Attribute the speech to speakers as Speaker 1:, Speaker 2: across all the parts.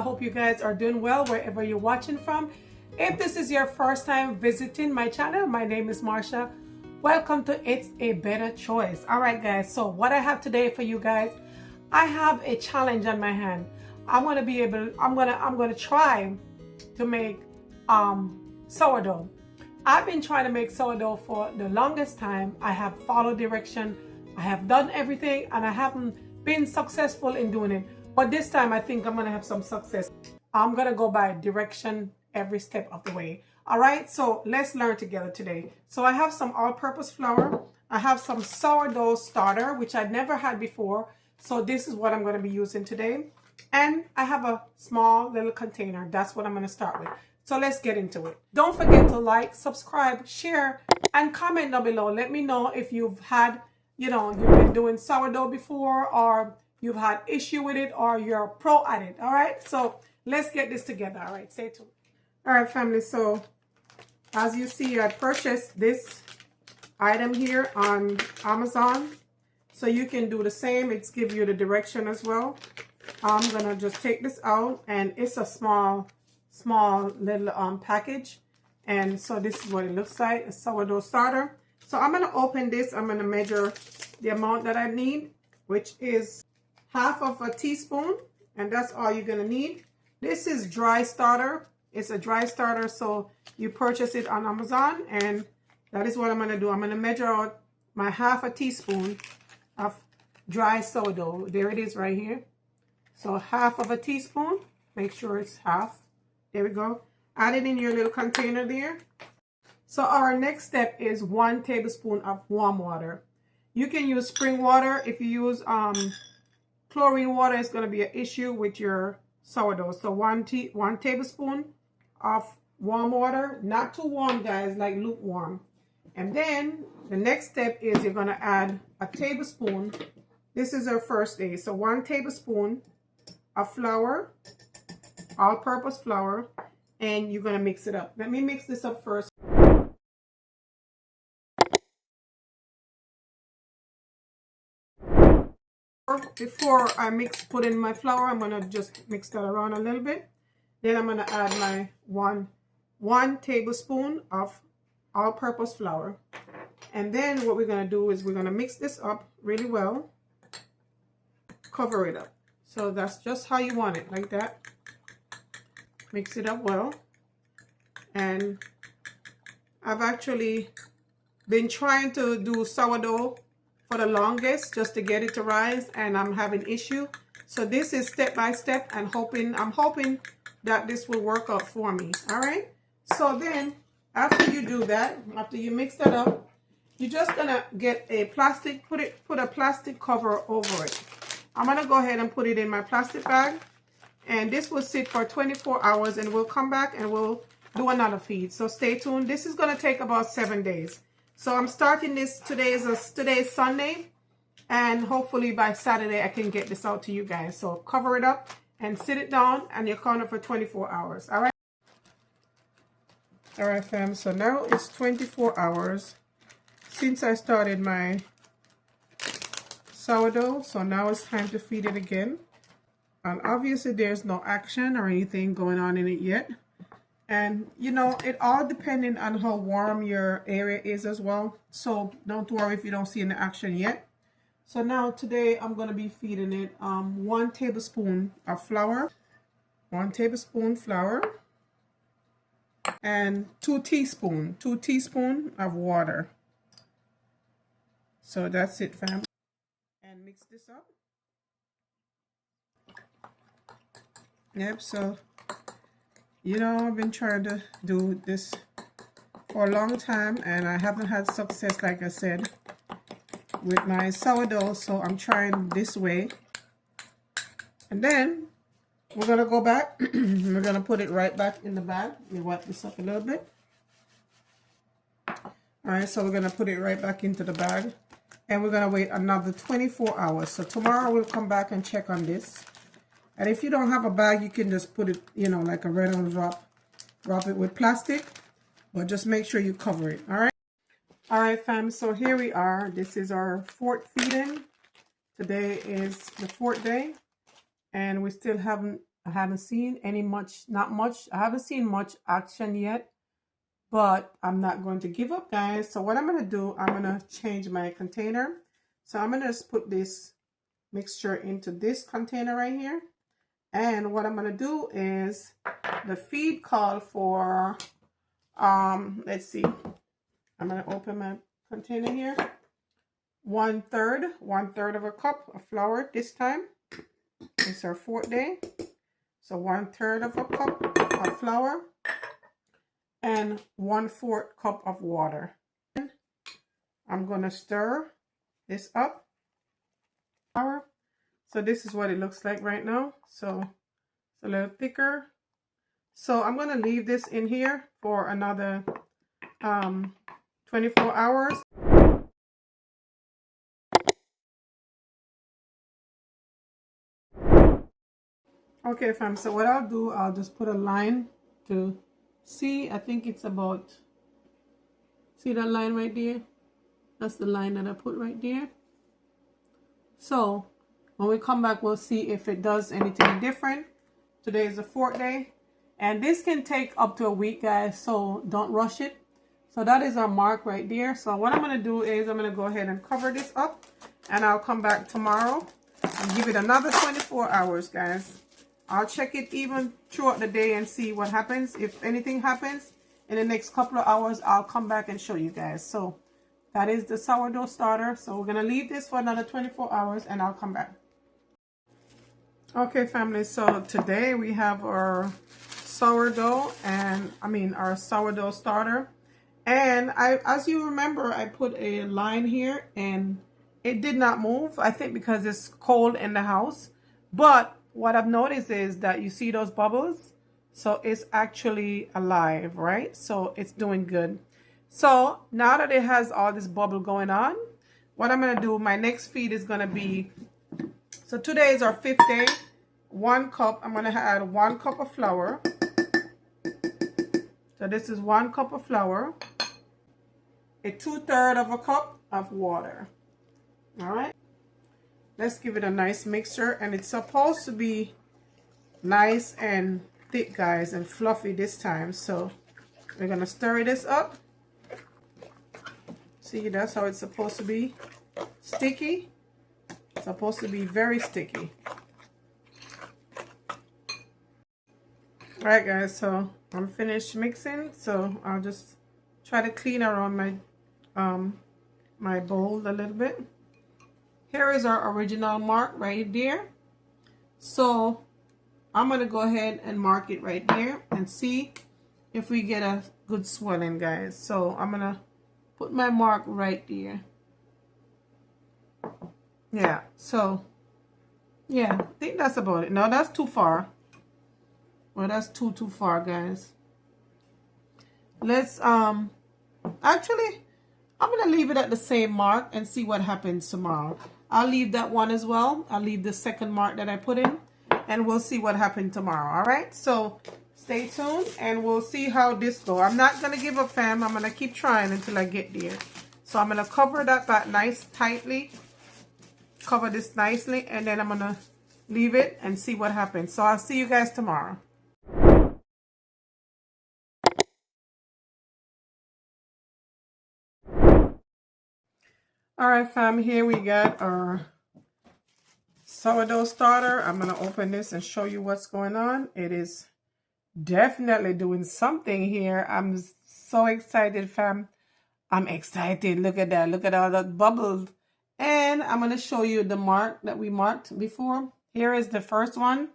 Speaker 1: hope you guys are doing well wherever you're watching from. If this is your first time visiting my channel, my name is Marsha. Welcome to It's a Better Choice. All right, guys. So what I have today for you guys, I have a challenge on my hand. I'm gonna try to make sourdough. I've been trying to make sourdough for the longest time. I have followed direction. I have done everything, and I haven't been successful in doing it. But this time I think I'm gonna have some success. I'm gonna go by direction every step of the way. All right, so let's learn together today. So I have some all-purpose flour. I have some sourdough starter, which I'd never had before. So this is what I'm gonna be using today. And I have a small little container. That's what I'm gonna start with. So let's get into it. Don't forget to like, subscribe, share, and comment down below. Let me know if you've had, you've been doing sourdough before, or you've had issue with it, or you're pro at it. All right, so let's get this together. All right, stay tuned. All right, family, so as you see, I purchased this item here on Amazon. So you can do the same. It's give you the direction as well. I'm gonna just take this out, and it's a small little package. And so this is what it looks like, a sourdough starter. So I'm gonna open this. I'm gonna measure the amount that I need, which is half of a teaspoon, and that's all you're gonna need. This is dry starter. It's a dry starter, so you purchase it on Amazon, and that is what I'm gonna do. I'm gonna measure out my half a teaspoon of dry sourdough. There it is right here. So half of a teaspoon, make sure it's half. There we go. Add it in your little container there. So our next step is 1 tablespoon of warm water. You can use spring water. If you use chlorine water, it's going to be an issue with your sourdough. So one tablespoon of warm water, not too warm, guys, like lukewarm. And then the next step is you're going to add a tablespoon. This is our first day. So 1 tablespoon of flour, all-purpose flour, and you're going to mix it up. Let me mix this up first. Before I put in my flour, I'm going to just mix that around a little bit. Then I'm going to add my one tablespoon of all-purpose flour. And then what we're going to do is we're going to mix this up really well. Cover it up. So that's just how you want it, like that. Mix it up well. And I've actually been trying to do sourdough for the longest just to get it to rise, and I'm having issue. So this is step by step, and I'm hoping that this will work out for me. All right. So then after you do that, after you mix that up, you're just gonna get a plastic, put a plastic cover over it. I'm gonna go ahead and put it in my plastic bag, and this will sit for 24 hours, and we'll come back and we'll do another feed. So stay tuned. This is gonna take about 7 days. So I'm starting this today is Sunday, and hopefully by Saturday I can get this out to you guys. So cover it up and sit it down, and you're counting for 24 hours. All right. All right, fam. So now it's 24 hours since I started my sourdough. So now it's time to feed it again. And obviously there's no action or anything going on in it yet. And it all depending on how warm your area is as well. So don't worry if you don't see any action yet. So now today I'm going to be feeding it 1 tablespoon of flour, 1 tablespoon flour, and 2 teaspoons of water. So that's it, fam. And mix this up. Yep, so I've been trying to do this for a long time, and I haven't had success, like I said, with my sourdough. So I'm trying this way, and then we're gonna go back. We're gonna put it right back in the bag. Let me wipe this up a little bit. All right, so we're gonna put it right back into the bag, and we're gonna wait another 24 hours. So tomorrow we'll come back and check on this. And if you don't have a bag, you can just put it, like a Reynolds wrap it with plastic, but just make sure you cover it. All right. All right, fam. So here we are. This is our 4th feeding. Today is the 4th day, and we still haven't I haven't seen not much. I haven't seen much action yet, but I'm not going to give up, guys. So what I'm going to do, I'm going to change my container. So I'm going to just put this mixture into this container right here. And what I'm going to do is the feed call for, let's see. I'm going to open my container here. 1/3 of a cup of flour this time. It's our 4th day. So 1/3 of a cup of flour and 1/4 cup of water. I'm going to stir this up. So this is what it looks like right now. So it's a little thicker. So I'm going to leave this in here for another 24 hours. Okay, fam, so what I'll do, I'll just put a line to see. I think it's about, see that line right there? That's the line that I put right there. So when we come back, we'll see if it does anything different. Today is the 4th day. And this can take up to a week, guys, so don't rush it. So that is our mark right there. So what I'm going to do is I'm going to go ahead and cover this up. And I'll come back tomorrow and give it another 24 hours, guys. I'll check it even throughout the day and see what happens. If anything happens in the next couple of hours, I'll come back and show you guys. So that is the sourdough starter. So we're going to leave this for another 24 hours and I'll come back. Okay, family. So today we have our sourdough and our sourdough starter. And as you remember, I put a line here and it did not move. I think because it's cold in the house. But what I've noticed is that you see those bubbles? So it's actually alive, right? So it's doing good. So now that it has all this bubble going on, what I'm going to do, my next feed is going to be, so today is our 5th day. 1 cup, I'm going to add 1 cup of flour. So this is 1 cup of flour. A 2/3 of a cup of water. All right. Let's give it a nice mixture, and it's supposed to be nice and thick, guys, and fluffy this time. So we're going to stir this up. See, that's how it's supposed to be. Sticky. It's supposed to be very sticky. All right, guys, so I'm finished mixing. So I'll just try to clean around my bowl a little bit. Here is our original mark right there. So I'm going to go ahead and mark it right there and see if we get a good swelling, guys. So I'm going to put my mark right there. Yeah, so yeah, I think that's about it. No, that's too far. Well, that's too far, guys. Let's actually, I'm going to leave it at the same mark and see what happens tomorrow. I'll leave that one as well. I'll leave the second mark that I put in, and we'll see what happens tomorrow. All right, so stay tuned and we'll see how this goes. I'm not going to give up, fam. I'm going to keep trying until I get there. So I'm going to cover that nice tightly. Cover this nicely, and then I'm going to leave it and see what happens. So I'll see you guys tomorrow. All right, fam, here we got our sourdough starter. I'm going to open this and show you what's going on. It is definitely doing something here. I'm so excited, fam. I'm excited. Look at that. Look at all that bubbles. And I'm going to show you the mark that we marked before. Here is the first one.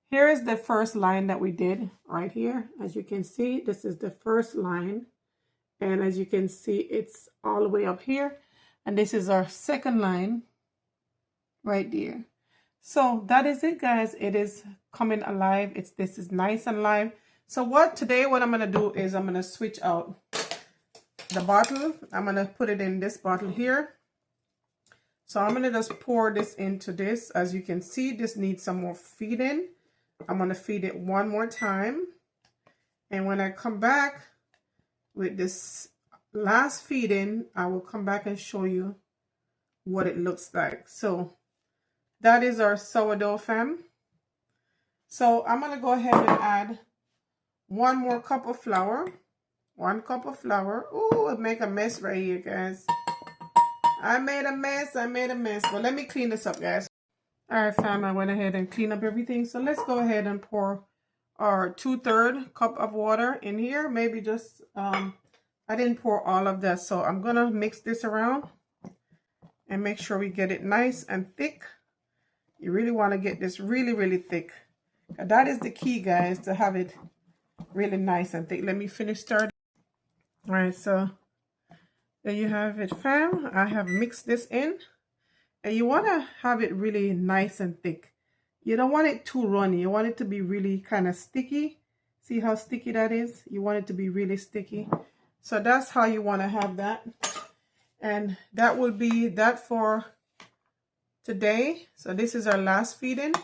Speaker 1: Here is the first line that we did right here. As you can see, this is the first line. And as you can see, it's all the way up here. And this is our second line right there. So that is it, guys. It is coming alive. This is nice and live. So what I'm going to do is I'm going to switch out the bottle. I'm going to put it in this bottle here. So I'm going to just pour this into this. As you can see, this needs some more feeding. I'm going to feed it one more time. And when I come back with this last feeding, I will come back and show you what it looks like. So that is our sourdough, fam. So I'm going to go ahead and add 1 more cup of flour. 1 cup of flour. Ooh, I make a mess right here, guys. I made a mess. But let me clean this up, guys. All right, fam, I went ahead and cleaned up everything. So let's go ahead and pour our 2/3 cup of water in here. Maybe just, I didn't pour all of that. So I'm going to mix this around and make sure we get it nice and thick. You really want to get this really, really thick. That is the key, guys, to have it really nice and thick. Let me finish stirring. All right, so there you have it, fam. I have mixed this in. And you want to have it really nice and thick. You don't want it too runny. You want it to be really kind of sticky. See how sticky that is? You want it to be really sticky. So that's how you want to have that. And that will be that for today. So this is our last feeding.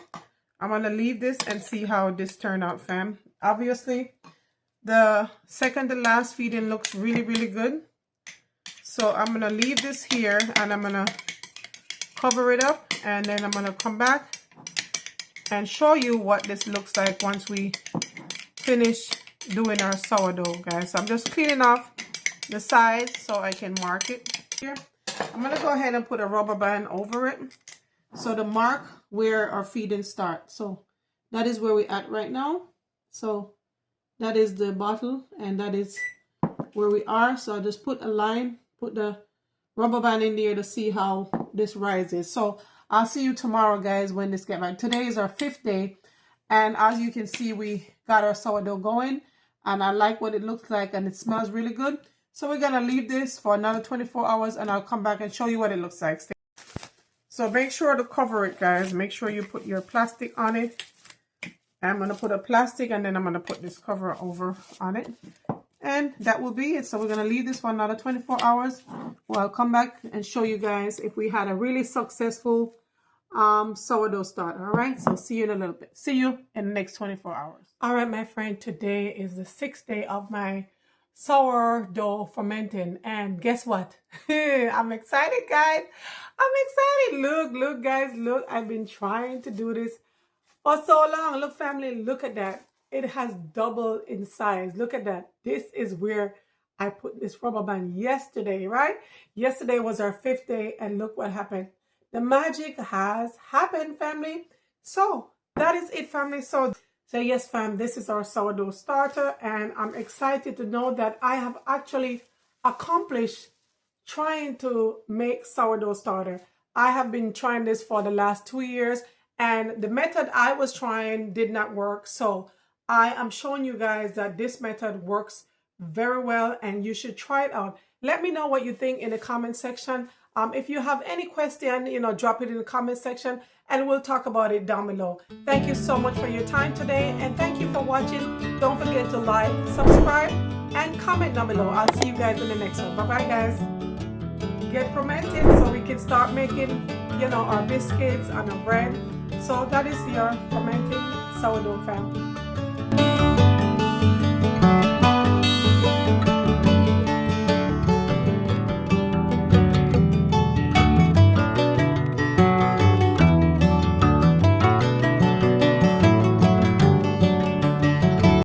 Speaker 1: I'm going to leave this and see how this turned out, fam. Obviously, the second to last feeding looks really, really good. So I'm going to leave this here and I'm going to cover it up, and then I'm going to come back and show you what this looks like once we finish doing our sourdough, guys. So I'm just cleaning off the sides so I can mark it here. I'm going to go ahead and put a rubber band over it so to mark where our feeding starts. So that is where we're at right now. So that is the bottle and that is where we are. So I just put a line, put the rubber band in there to see how this rises. So I'll see you tomorrow, guys, when this gets back. Today is our 5th day, and as you can see, we got our sourdough going, and I like what it looks like, and it smells really good. So we're gonna leave this for another 24 hours, and I'll come back and show you what it looks like. So make sure to cover it, guys. Make sure you put your plastic on it. I'm gonna put a plastic, and then I'm gonna put this cover over on it. And that will be it. So we're going to leave this for another 24 hours. Well, I'll come back and show you guys if we had a really successful sourdough starter. All right. So see you in a little bit. See you in the next 24 hours. All right, my friend. Today is the 6th day of my sourdough fermenting. And guess what? I'm excited, guys. I'm excited. Look, guys. Look, I've been trying to do this for so long. Look, family, look at that. It has doubled in size. Look at that. This is where I put this rubber band yesterday, right? Yesterday was our 5th day, and look what happened. The magic has happened, family. So that is it, family. So yes, fam, this is our sourdough starter, and I'm excited to know that I have actually accomplished trying to make sourdough starter. I have been trying this for the last 2 years, and the method I was trying did not work. So I am showing you guys that this method works very well, and you should try it out. Let me know what you think in the comment section. If you have any question, drop it in the comment section and we'll talk about it down below. Thank you so much for your time today, and thank you for watching. Don't forget to like, subscribe, and comment down below. I'll see you guys in the next one. Bye-bye, guys. Get fermented so we can start making, our biscuits and our bread. So that is your fermenting sourdough, fam.